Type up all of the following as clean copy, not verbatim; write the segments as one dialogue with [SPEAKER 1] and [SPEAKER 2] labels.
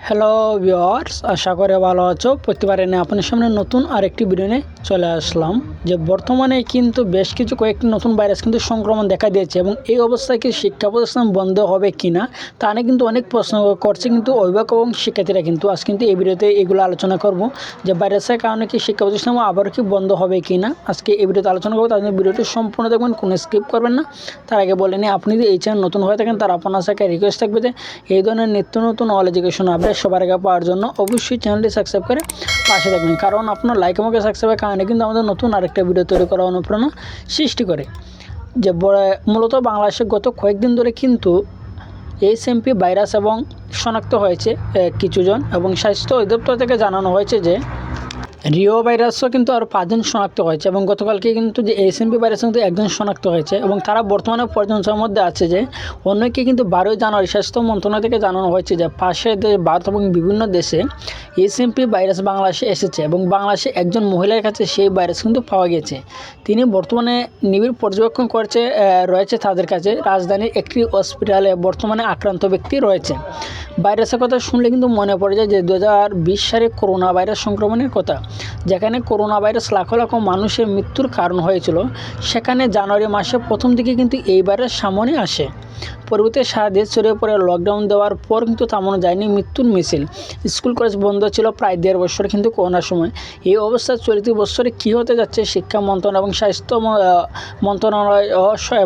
[SPEAKER 1] Hello viewers, আশা করে ভালো আছো। প্রতিবারে নিয়ে আপনার সামনে নতুন আরেকটি ভিডিও নিয়ে চলে আসলাম যে বর্তমানে কিন্তু বেশ কিছু কয়েকটি নতুন ভাইরাস কিন্তু সংক্রমণ দেখা দিয়েছে এবং এই অবস্থায় কি শিক্ষা প্রতিষ্ঠান বন্ধ হবে কিনা তা নিয়ে কিন্তু অনেক প্রশ্ন করছে কিন্তু অভিভাবক এবং শিক্ষার্থীরা। কিন্তু আজ কিন্তু এই ভিডিওতে এগুলো আলোচনা করব যে ভাইরাসের কারণে কি শিক্ষা প্রতিষ্ঠান আবার কি বন্ধ হবে কিনা। আজকে এই ভিডিওতে আলোচনা করবো, তার জন্য ভিডিওটি সম্পূর্ণ দেখবেন, কোনো স্কিপ করবেন না। তার আগে বলে নিই, আপনি যদি এই চ্যানেল নতুন হয়ে থাকেন তার আপনার সাথে রিকোয়েস্ট থাকবে যে এই ধরনের নিত্য নতুন অল এডুকেশন আপডেট সবার আগে পাওয়ার জন্য অবশ্যই চ্যানেলটি সাবস্ক্রাইব করে পাশে থাকবেন, কারণ আপনার লাইক আমাকে সাবস্ক্রাইবের কারণে কিন্তু আমাদের নতুন আরেকটা ভিডিও তৈরি করার অনুপ্রেরণা সৃষ্টি করে। যে মূলত বাংলাদেশে গত কয়েকদিন ধরে কিন্তু এইচএমপি ভাইরাস এবং শনাক্ত হয়েছে কিছুজন, এবং স্বাস্থ্য অধিদপ্তর থেকে জানানো হয়েছে যে রিও ভাইরাসও কিন্তু আরও 5 জন শনাক্ত হয়েছে এবং গতকালকে কিন্তু যে এইচএমপি ভাইরাস কিন্তু 1 জন শনাক্ত হয়েছে এবং তারা বর্তমানে পর্যবেক্ষণের মধ্যে আছে। যে অন্যকে কিন্তু 12 জানুয়ারি স্বাস্থ্য মন্ত্রণালয় থেকে জানানো হয়েছে যে পাশের দেশ ভারত এবং বিভিন্ন দেশে এইচএমপি ভাইরাস বাংলাদেশে এসেছে এবং বাংলাদেশে একজন মহিলার কাছে সেই ভাইরাস কিন্তু পাওয়া গেছে। তিনি বর্তমানে নিবিড় পর্যবেক্ষণ রয়েছে তাদের কাছে। রাজধানীর একটি হসপিটালে বর্তমানে আক্রান্ত ব্যক্তি রয়েছে। ভাইরাসের কথা শুনলে কিন্তু মনে পড়ে যায় যে 2020 সালে করোনা ভাইরাস সংক্রমণের কথা, যেখানে করোনা ভাইরাস লাখ লাখ মানুষের মৃত্যুর কারণ হয়েছিল। সেখানে জানুয়ারি মাসে প্রথম দিকে কিন্তু এই ভাইরাস সামনে আসে। পরবর্তীতে সারা দেশ ছড়িয়ে পড়ে লকডাউন দেওয়ার পর কিন্তু থামানো যায়নি মৃত্যুর মিছিল। স্কুল কলেজ বন্ধ ছিল প্রায় 1.5 বছর কিন্তু করোনার সময়। এই অবস্থায় চলতি বছরে কী হতে যাচ্ছে, শিক্ষা মন্ত্রণালয় এবং স্বাস্থ্য মন্ত্রণালয়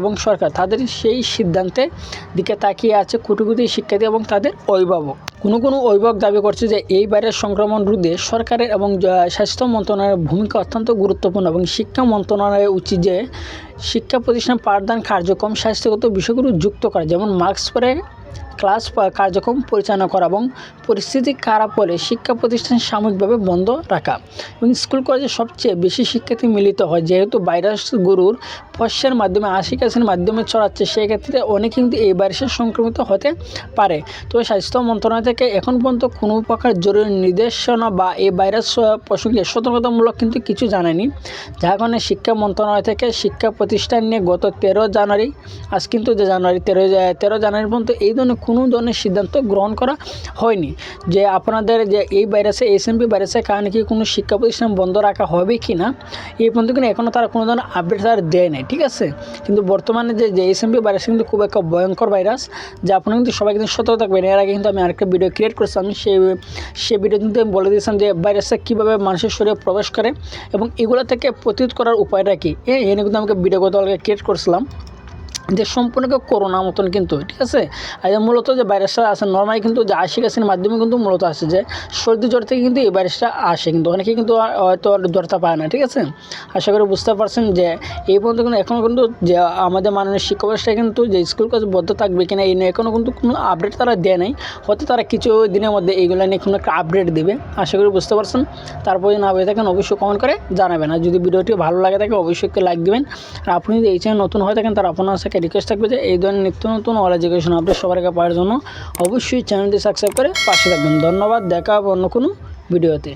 [SPEAKER 1] এবং সরকার তাদের সেই সিদ্ধান্তের দিকে তাকিয়ে আছে কোটি কোটি শিক্ষার্থী এবং তাদের অভিভাবক। কোনো অভিভাবক দাবি করছে যে এই ভাইরাস সংক্রমণ রোধে সরকারের এবং স্বাস্থ্য মন্ত্রণালয়ের ভূমিকা অত্যন্ত গুরুত্বপূর্ণ এবং শিক্ষা মন্ত্রণালয়ের উচিত যে শিক্ষা প্রতিষ্ঠান পাঠদান কার্যক্রম স্বাস্থ্যগত বিষয়গুলো যুক্ত করা, যেমন মাস্ক পরে ক্লাস কার্যক্রম পরিচালনা করা এবং পরিস্থিতি খারাপ হলে শিক্ষা প্রতিষ্ঠান সাময়িকভাবে বন্ধ রাখা। এবং স্কুল কলেজে সবচেয়ে বেশি শিক্ষার্থী মিলিত হয়, যেহেতু ভাইরাস গরুর পশ্চার মাধ্যমে কাশির মাধ্যমে ছড়াচ্ছে, সেই ক্ষেত্রে অনেকে কিন্তু এই ভাইরাসের সংক্রমিত হতে পারে। তো স্বাস্থ্য মন্ত্রণালয় থেকে এখন পর্যন্ত কোনো প্রকার জরুরি নির্দেশনা বা এই ভাইরাস প্রসঙ্গে সতর্কতামূলক কিন্তু কিছু জানায়নি, যার কারণে শিক্ষা মন্ত্রণালয় থেকে শিক্ষা প্রতিষ্ঠান নিয়ে গত 13 জানুয়ারি, আজ কিন্তু যে জানুয়ারি 13 জানুয়ারি পর্যন্ত এই ধরনের কোনো ধরনের সিদ্ধান্ত গ্রহণ করা হয়নি যে আপনাদের যে এই ভাইরাসে এইচএমপি ভাইরাসের কারণে কি কোনো শিক্ষা প্রতিষ্ঠান বন্ধ রাখা হবে কি না, এই পর্যন্ত কিন্তু এখনও তারা কোনো ধরনের আপডেট তারা দেয় নাই। ঠিক আছে, কিন্তু বর্তমানে যে এইচএমপি ভাইরাস কিন্তু খুব একটা ভয়ঙ্কর ভাইরাস, যা আপনারা কিন্তু সবাই কিন্তু সতর্ক থাকবেন। এর আগে কিন্তু আমি আরেকটা ভিডিও ক্রিয়েট করেছিলাম, সেই ভিডিও কিন্তু আমি বলে দিয়েছিলাম যে ভাইরাসটা কীভাবে মানুষের শরীরে প্রবেশ করে এবং এগুলো থেকে প্রতিরোধ করার উপায়টা কী। এনে কিন্তু আমাকে ভিডিও গতকালকে ক্রিয়েট করেছিলাম যে সম্পূর্ণ করোনার মতন কিন্তু। ঠিক আছে, আর মূলত যে ভাইরাসটা আসে নর্মালি কিন্তু যে কাশির মাধ্যমে কিন্তু মূলত আসে, যে সর্দি জ্বর থেকে কিন্তু এই ভাইরাসটা আসে, কিন্তু অনেকে কিন্তু হয়তো জ্বরটা পায় না। ঠিক আছে, আশা করি বুঝতে পারছেন যে এই পর্যন্ত কিন্তু এখনও কিন্তু যে আমাদের মাননীয় শিক্ষা ব্যবস্থায় কিন্তু যে স্কুল কলেজ বদ্ধ থাকবে কিনা এই নিয়ে এখনও কিন্তু কোনো আপডেট তারা দেয় নাই। হয়তো তারা কিছু দিনের মধ্যে এইগুলো নিয়ে কোনো একটা আপডেট দেবে, আশা করি বুঝতে পারছেন। তারপরে না হয়ে থাকেন অবশ্যই কমেন্ট করে জানাবেন, আর যদি ভিডিওটি ভালো লাগে থাকে অবশ্যই একটু লাইক দেবেন। আর আপনি যদি এই চ্যানেল নতুন হয়ে থাকেন তার আপনার সাথে রিকোয়েস্ট থাকবে যে এই ধরনের নিত্য নতুন অল এডুকেশন আপডেট সবার আগে পাওয়ার জন্য অবশ্যই চ্যানেলটি সাবস্ক্রাইব করে পাশে থাকবেন। ধন্যবাদ, দেখা হবে অন্য কোনো ভিডিওতে।